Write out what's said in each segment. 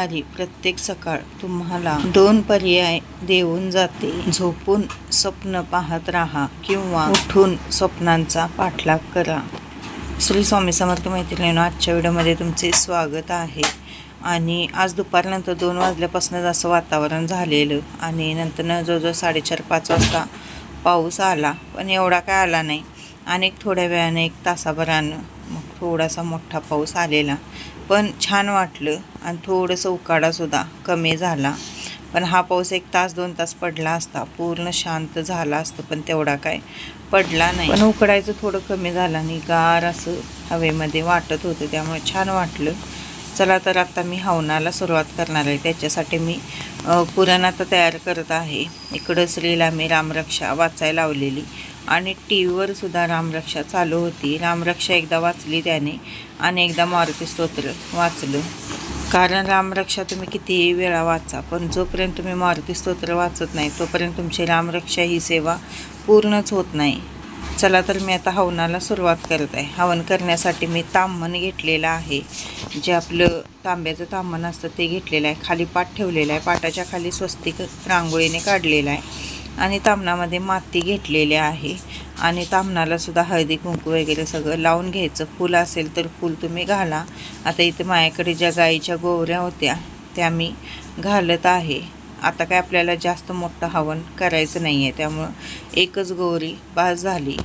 देणारी प्रत्येक सकाळ तुम्हाला दोन पर्याय देऊन जाते. झोपून स्वप्न पाहत राहा किंवा उठून स्वप्नांचा पाठलाग करा. श्री स्वामी समर्थ मैत्रिणींनो, आजच्या व्हिडिओमध्ये तुमचे स्वागत आहे. आणि आज दुपारनंतर 2 वाजल्यापासून असं वातावरण झालेलं आणि नंतर जवळजवळ 4:30-5 वाजता पाऊस आला, पण एवढा काय आला नाही. आणि थोड्या वेळाने 1 तासाभरानं मग थोडासा मोठा पाऊस आलेला, पण छान वाटलं आणि थोडंसं उकाडासुद्धा कमी झाला. पण हा पाऊस 1 तास 2 तास पडला असता पूर्ण शांत झाला असतं, पण तेवढा काय पडला नाही. पण उकडायचं थोडं कमी झालं आणि गार असं हवेमध्ये वाटत होतं, त्यामुळे छान वाटलं. चला तर आता मी हवनाला सुरुवात करणार आहे. त्याच्यासाठी मी पुरण आता तयार करत आहे. इकडं श्रीला मी रामरक्षा वाचायला लावलेली आणि टी व्हीवर सुद्धा रामरक्षा चालू होती. रामरक्षा एकदा वाचली त्याने आणि एकदा मारुती स्तोत्र वाचलं. कारण रामरक्षा तुम्ही कितीही वेळा वाचा, पण जोपर्यंत तुम्ही मारुती स्तोत्र वाचत नाही तोपर्यंत तुमची रामरक्षा ही सेवा पूर्णच होत नाही. चला तर मी आता हवनाला सुरुवात करत आहे. हवन करण्यासाठी मी ताम्हण घेतलेलं आहे. जे आपलं तांब्याचं ताम्हण असतं ते घेतलेलं आहे. खाली पाट ठेवलेला आहे. पाटाच्या खाली स्वस्तिक रांगोळीने काढलेला आहे आणि ताम्हणामध्ये माती घेतलेली आहे. आणि ताम्हणाला सुद्धा हळदी कुंकू वगैरे सगळं लावून घ्यायचं. फूल असेल तर फूल तुम्ही घाला. आता इथं माझ्याकडे ज्या गाईच्या गोवऱ्या होत्या त्या मी घालत आहे. आता काय आपल्याला जास्त मोठं हवन करायचं नाही आहे, त्यामुळं एकच गौरी बास झाली.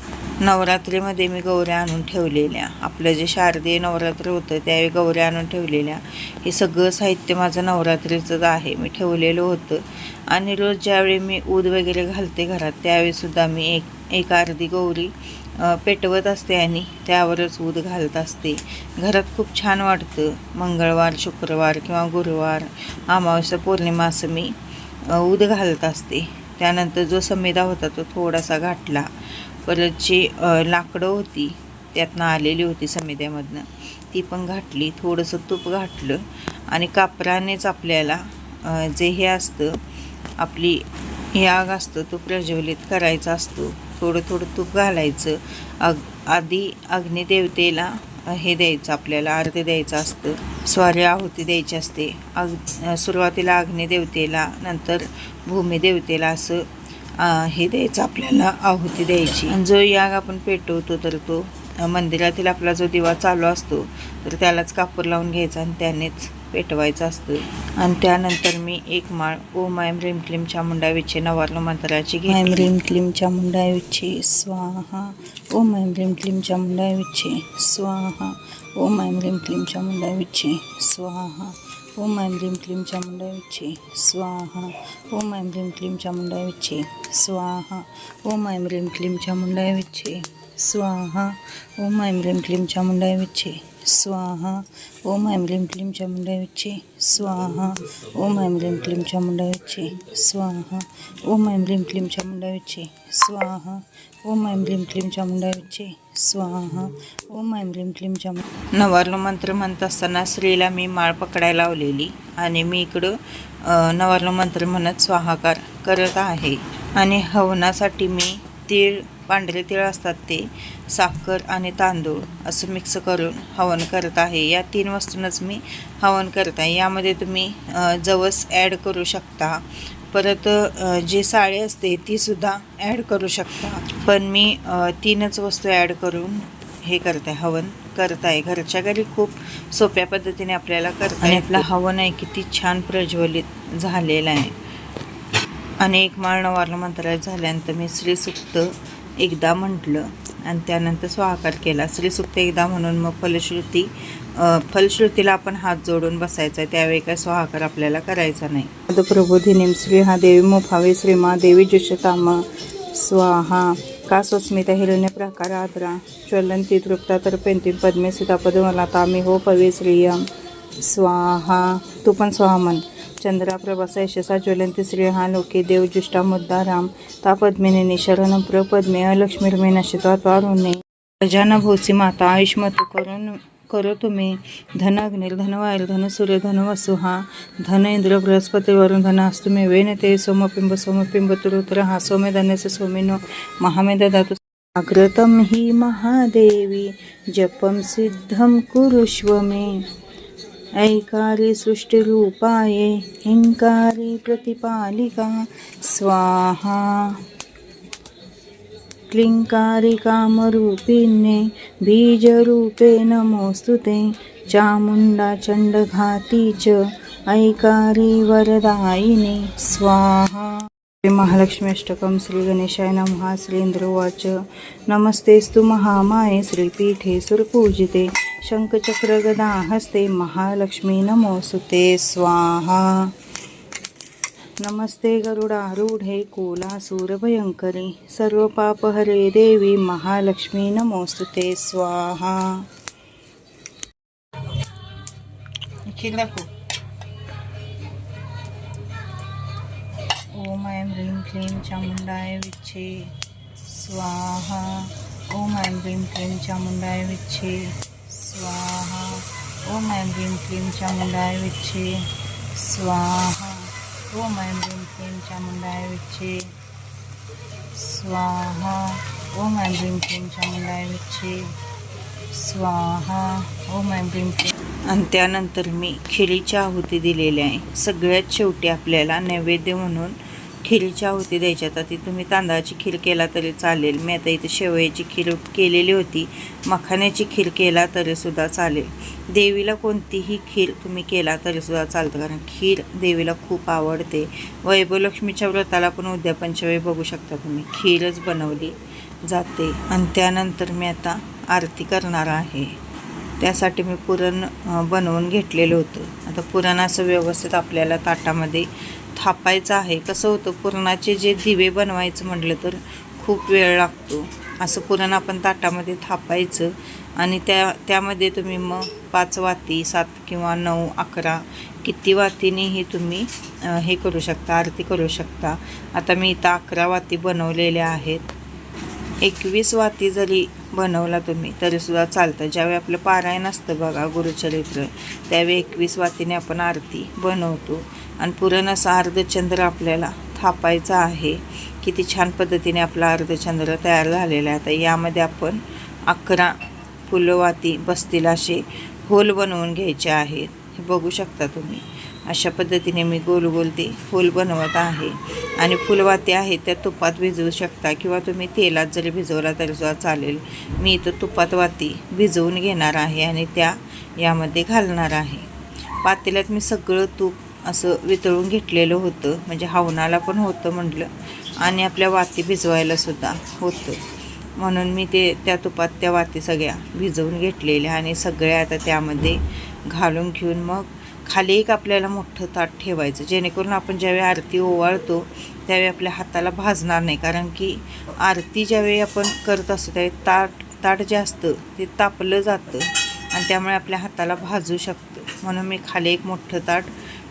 नवरात्रीमध्ये मी गौऱ्या आणून ठेवलेल्या, आपलं जे शारदीय नवरात्र होतं त्यावेळी गौऱ्या आणून ठेवलेल्या. हे सगळं साहित्य माझं नवरात्रीचंच आहे, मी ठेवलेलं होतं. आणि रोज ज्यावेळी मी ऊद वगैरे घालते घरात त्यावेळीसुद्धा मी एक अर्धी गौरी पेटवत असते आणि त्यावरच ऊद घालत असते. घरात खूप छान वाटतं. मंगळवार, शुक्रवार किंवा गुरुवार, अमावस्या, पौर्णिमा असं मी ऊद घालत असते. त्यानंतर जो समिधा होता तो थोडासा घातला. परत जी लाकडं होती त्यातनं आलेली होती समिध्यामधनं ती पण घातली. थोडंसं तूप घातलं आणि कापरानेच आपल्याला जे हे असतं आपली हे आग असतं तो प्रज्वलित करायचा असतो. थोडं थोडं तूप घालायचं. आधी अग्निदेवतेला हे द्यायचं, आपल्याला आरती द्यायचं असतं. सॉरी, आहुती द्यायची असते. सुरुवातीला अग्निदेवतेला, नंतर भूमिदेवतेला असं हे द्यायचं, आपल्याला आहुती द्यायची. आणि जो याग आपण पेटवतो तर तो मंदिरातील आपला जो दिवा चालू असतो तर त्यालाच कापूर लावून घ्यायचा आणि त्यानेच पेटवायचं असतं. आणि त्यानंतर मी 1 माळ ओम ऐं ह्रीं क्लीं चामुंडाय विचे नवरत्न मंत्राची घेतली. ऐं ह्रीं क्लीं चामुंडाय विचे स्वाहा. ओम ऐं ह्रीं क्लीं चामुंडाय विचे स्वाहा. ओम ऐं ह्रीं क्लीं चामुंडाय विचे स्वाहा. ओम ऐं ह्रीं क्लीं चामुंडाय विचे स्वाहा. ओम ऐं ह्रीं क्लीं चामुंडाय विचे स्वाहा. ओम ऐं ह्रीं क्लीं चामुंडाय विचे स्वाहा. ओम ऐं ह्रीं क्लीं चामुंडाय विचे स्वाहा. ओम ऐं ह्रीं क्लीं चामुंडाय विचे स्वाहा. ओम ऐं ह्रीं क्लीं चामुंडाय विचे स्वाहा. ओम ऐं ह्रीं क्लीं चामुंडाय विचे स्वाहा. ओम ऐं ह्रीं क्लीं चामुंडाय विचे स्वाहा. ओम ऐं ह्रीं क्लीं चामुंडाय. नवरत्न मंत्र म्हणत असताना श्रीला मी माळ पकडायला लावलेली आणि मी इकडं नवरत्न मंत्र म्हणत स्वाहाकार करत आहे. आणि हवनासाठी मी तीळ, पांढरे तीळ असतात ते, साखर आणि तांदूळ असं मिक्स करून हवन करत आहे. या 3 वस्तूंच मी हवन करत आहे. यामध्ये तुम्ही जवस ॲड करू शकता. परत जे साळे असते तीसुद्धा ॲड करू शकता. पण मी 3च वस्तू ॲड करून हे करत आहे, हवन करत आहे. घरच्या घरी खूप सोप्या पद्धतीने आपल्याला करता. आणि आपला हवन आहे किती छान प्रज्वलित झालेला आहे. आणि 1 माळ नवरत्न मंत्राचं झाल्यानंतर मी श्रीसुक्त एकदा म्हटलं आणि त्यानंतर स्वाहाकार केला. श्रीसुक्त एकदा म्हणून मग फलश्रुतीला आपण हात जोडून बसायचा आहे. त्यावेळी काय स्वाहाकार आपल्याला करायचा नाही. प्रबोधिनीं श्री हा देवी मोफावे श्री मा देवी जुष्यताम स्वाहा. का स्वस्मिता हिरण्य प्रकार आद्रा ज्वलंती तृप्ता तर पेंती पद्मे सीतापद मला तामी हो पवे श्रियम स्वाहा. तू पण स्वाहा म्हण. चंद्रा प्रभासा यशसा ज्वलंती श्री हा लोके देव जुष्टा मुद्दा राम ता पद्मिनी शरण प्रपद्मे अलक्ष्मीर्मे नशित्वा त्वारुणे प्रजाना भोसी माता आयुष्मतु करो तुम्ही. धन अग्निर धन वायर धन सूर्य धन वसुहा धन इंद्र बृहस्पती वरुण धन अस्तुमे वेन ते सोमपिंब तुरुत्र हा सोमे धनस्य सोमिनो महामे ददातु. जाग्रतं हि महादेवी जपं सिद्धं कुरुष्व मे. ऐकारे सृष्टिरूपाये हिंकारे प्रतिपालिका स्वाहा क्लिंकारे कामरूपिणे बीजरूपे नमोस्तुते चामुंडा चंडघाती च ऐकारी वरदायिनी स्वाहा. श्री महालक्ष्मी अष्टकं श्री गणेशाय नमः. श्रींद्र उवाच नमस्तेस्तु महामाये श्रीपीठे सुरपूजिते शंखचक्र गदा हस्ते महालक्ष्मी नमोस्तुते स्वाहा. नमस्ते गरुडारूढे कोलासूरभयंकरी सर्वपापहरे देवी महालक्ष्मी नमोस्तुते स्वाहा. ओम ऐं ह्रीं क्लीं चामुंडाय विच्छे स्वाहा. ओम ऐं ह्रीं क्लीं चामुंडाय विच्छे स्वाहा. ओम ऐं ह्रीं क्लीं चामुंडाय विच्छे स्वाहा. ओम ऐं ह्रीं क्लीं चामुंडाय विच्छे स्वाहा. ओम ऐं ह्रीं क्लीं चामुंडाय विच्छे स्वाहा. ओम ऐं ह्रीं क्लीं. आणि त्यानंतर मी खिरीची आहुती दिलेली आहे. सगळ्यात शेवटी आपल्याला नैवेद्य म्हणून खिरीची आहुती द्यायची. आता ती तुम्ही तांदळाची खीर केला तरी चालेल. मी आता इथे शेवयाची खीर केलेली होती. मखाण्याची खीर केला तरीसुद्धा चालेल. देवीला कोणतीही खीर तुम्ही केला तरीसुद्धा चालतं, कारण खीर देवीला खूप आवडते. वैभवलक्ष्मीच्या व्रताला पण उद्या पंचमी बघू शकता तुम्ही, खीरच बनवली जाते. आणि त्यानंतर मी आता आरती करणार आहे. त्यासाठी मी पुरण बनवून घेतलेलं होतं. आता पुरण असं व्यवस्थित आपल्याला ताटामध्ये थापायचं आहे. कसं होतं, पुरणाचे जे दिवे बनवायचं म्हटलं तर खूप वेळ लागतो. असं पुरण आपण ताटामध्ये थापायचं आणि त्यामध्ये तुम्ही मग 5 वाती 7 किंवा 9 11 किती वातीनेही तुम्ही हे करू शकता, आरती करू शकता. आता मी इथं 11 वाती बनवलेल्या आहेत. 21 वाती जरी बनवला तुम्ही तरीसुद्धा चालतं. ज्यावेळी आपलं पारायण असतं बघा गुरुचरित्र, त्यावेळी 21 वातीने आपण आरती बनवतो. आणि पुरण असा अर्धचंद्र आपल्याला थापायचा आहे. किती छान पद्धतीने आपला अर्धचंद्र तयार झालेला आहे. आता यामध्ये आपण 11 फुलवाती बसतील असे होल बनवून घ्यायचे आहेत. हे बघू शकता तुम्ही. अशा पद्धतीने मी गोल गोल ते फूल बनवत आहे. आणि फुलवाती आहेत त्या तुपात भिजवू शकता किंवा तुम्ही तेलात जरी भिजवला तरीसुद्धा चालेल. मी इथं तुपात वाती भिजवून घेणार आहे आणि त्या यामध्ये घालणार आहे. पातेल्यात मी सगळं तूप असं वितळून घेतलेलं होतं, म्हणजे हवनाला पण होतं म्हटलं आणि आपल्या वाती भिजवायलासुद्धा होतं, म्हणून मी त्या तुपात त्या वाती सगळ्या भिजवून घेतलेल्या आणि सगळ्या आता त्यामध्ये घालून घेऊन मग खाली एक आपल्याला मोठं ताट ठेवायचं, जेणेकरून आपण ज्यावेळी आरती ओवाळतो त्यावेळी आपल्या हाताला भाजणार नाही. कारण की आरती ज्यावेळी आपण करत असतो त्यावेळी ताट जे असतं ते तापलं जातं आणि त्यामुळे आपल्या हाताला भाजू शकतं. म्हणून मी खाली एक मोठं ताट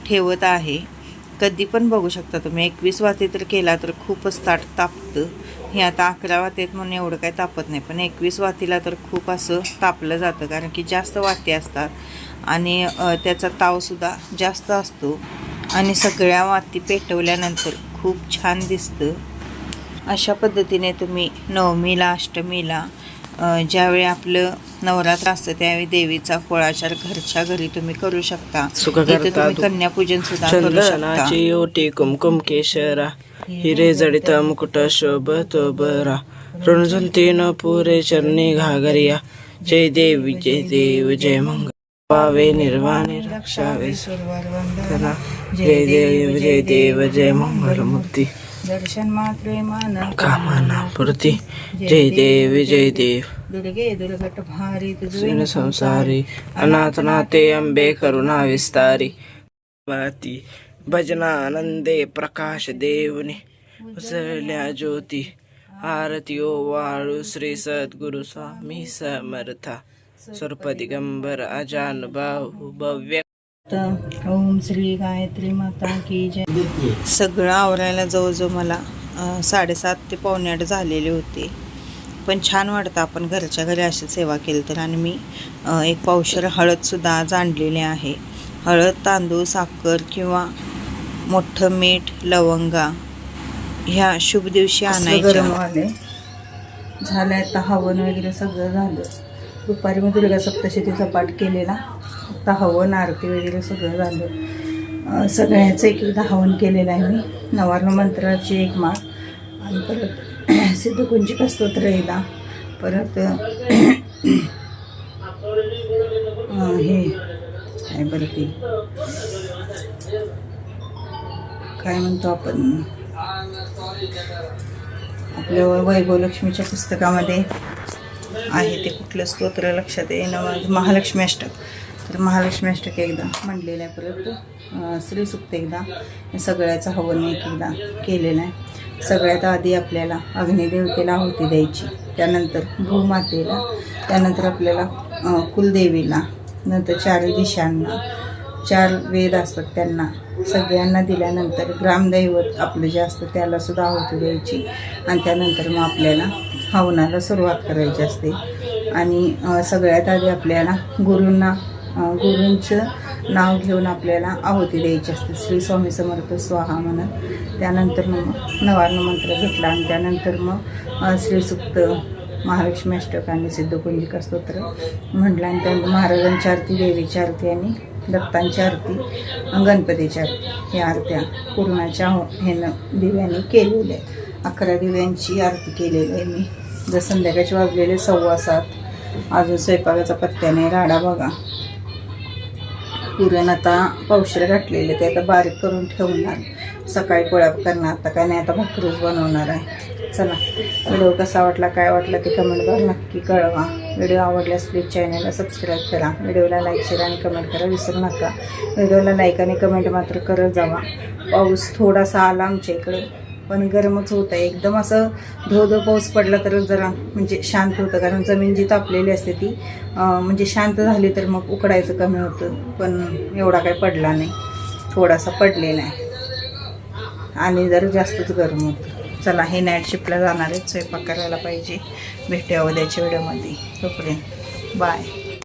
ठेवत आहे. कधी पण बघू शकता तुम्ही 21 वाती तर केला तर खूपच ताट तापतं. हे आता 11 वाती आहेत म्हणून एवढं काही तापत नाही, पण 21 वातीला तर खूप असं तापलं जातं, कारण की जास्त वाती असतात आणि त्याचा तावसुद्धा जास्त असतो. आणि सगळ्या वाती पेटवल्यानंतर खूप छान दिसतं. अशा पद्धतीने तुम्ही नवमीला अष्टमीला ज्यावेळी आपलं नवरात्र असतं त्यावेळी देवीचा फळाचार घरच्या घरी तुम्ही करू शकता. इथे तुम्ही कन्यापूजन सुद्धा करू शकता. ओटी कुमकुम केशरा हिरे जडित मुकुट शोभतो बरा ऋणझुलती न पुरे चरणी घागरिया जय देवी जय देव जय मंगल पावे निर्वाणे रक्षावे सुरवरवंदना जय देव जय देव जय मंगल मुक्ती दर्शन मात्रे मान कामना पूर्ती जय देव जय देव दुर्गे दुर्गट भारी तुझे संसारी अनाथ नाते अंबे करुणा विस्तारी माती भजनानंदे प्रकाश देवने उसळल्या ज्योती आरती ओवाळू श्री सद्गुरु स्वामी समर्था स्वरूप दिगंबर अजान बाहू भव्य. ओम श्री गायत्री माता की जय. सगळं आवरायला जवळजवळ मला 7:30 ते 7:45 झालेले होते, पण छान वाटतं आपण घरच्या घरी अशी सेवा केली तर. आणि मी 1 पावशेर हळदसुद्धा आज आणलेली आहे. हळद, तांदूळ, साखर किंवा मोठं मीठ, लवंगा ह्या शुभ दिवशी आणायच्या. झालं आता हवन वगैरे सगळं झालं. दुपारी मी दुर्गा सप्तशतीचा पाठ केलेला आता हवन आरती वगैरे सगळं झालं. सगळ्याचं एक एकदा हवन केलेलं आहे मी. नवार्ण मंत्राची एक माळ आणि परत सिद्धकुंजिका स्तोत्र एकदा, परत हे काय बरं ते काय म्हणतो आपण, आपल्या वैभवलक्ष्मीच्या पुस्तकामध्ये आहे ते कुठलं स्तोत्र लक्षात येणं, महालक्ष्मी अष्टक. तर महालक्ष्मी अष्टक एकदा म्हणलेलं आहे, परत श्रीसूक्त एकदा, सगळ्याचं हवन एक एकदा केलेलं आहे. सगळ्यात आधी आपल्याला अग्निदेवतेला आहुती द्यायची, त्यानंतर भूमातेला, त्यानंतर आपल्याला कुलदेवीला, नंतर चारही दिशांना, 4 वेद असतात त्यांना सगळ्यांना दिल्यानंतर ग्रामदैवत आपलं जे असतं त्याला सुद्धा आहुती द्यायची आणि त्यानंतर मग आपल्याला हवनाला सुरुवात करायची असते. आणि सगळ्यात आधी आपल्याला गुरूंचं नाव घेऊन आपल्याला आहुती द्यायची असते, श्री स्वामी समर्थ स्वाहा म्हणत. त्यानंतर मग नवार्ण मंत्र घेतला आणि त्यानंतर मग श्रीसूक्त, महालक्ष्मी अष्टक आणि सिद्धकुंजिका स्तोत्र म्हटलं आणि त्यानंतर महाराजांची आरती, देवीची आरती आणि दत्तांची आरती, गणपतीची आरती, ह्या आरत्या पूर्णाच्या ह्यानं दिव्याने केलेल्या आहेत. 11 दिव्यांची आरती केलेली आहे मी. जर संध्याकाळचे वाजलेले 6:15, अजून स्वयंपाकाचा पत्त्या नाही. राडा बघा, पुरण आता पावशेर घातलेले, ते आता बारीक करून ठेवणार, सकाळी पोळ्या करणार. आता काय नाही, आता भाकरीच बनवणार आहे. चला, व्हिडिओ कसा वाटला, काय वाटला ते कमेंटद्वारे नक्की कळवा. व्हिडिओ आवडल्यास प्लीज चॅनलला सबस्क्राईब करा, व्हिडिओला लाईक, शेअर आणि कमेंट करा विसरू नका. व्हिडिओला लाईक आणि कमेंट मात्र करत जावा. पाऊस थोडासा आला आमच्या इकडे, पण गरमच होतं आहे. एकदम असं धो पाऊस पडला तर जरा म्हणजे शांत होतं, कारण जमीन जी तापलेली असते ती म्हणजे शांत झाली तर मग उकडायचं कमी होतं. पण एवढा काही पडला नाही, थोडासा पडलेला आहे आणि जरा जास्तच गरम होतं. चला, हे नाईट शिफ्टला जाणार आहेत, स्वयंपाक करायला पाहिजे. भेटूया उद्याच्या व्हिडिओमध्ये, तोपर्यंत बाय.